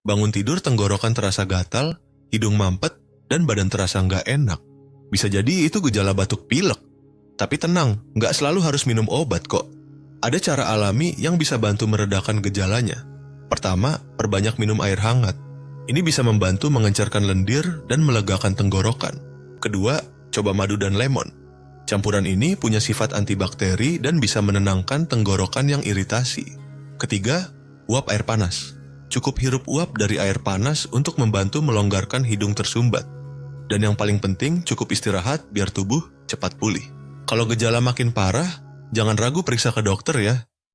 Bangun tidur tenggorokan terasa gatal, hidung mampet, dan badan terasa nggak enak. Bisa jadi itu gejala batuk pilek. Tapi tenang, nggak selalu harus minum obat kok. Ada cara alami yang bisa bantu meredakan gejalanya. Pertama, perbanyak minum air hangat. Ini bisa membantu mengencarkan lendir dan melegakan tenggorokan. Kedua, coba madu dan lemon. Campuran ini punya sifat antibakteri dan bisa menenangkan tenggorokan yang iritasi. Ketiga, uap air panas. Cukup hirup uap dari air panas untuk membantu melonggarkan hidung tersumbat. Dan yang paling penting, cukup istirahat biar tubuh cepat pulih. Kalau gejala makin parah, jangan ragu periksa ke dokter ya.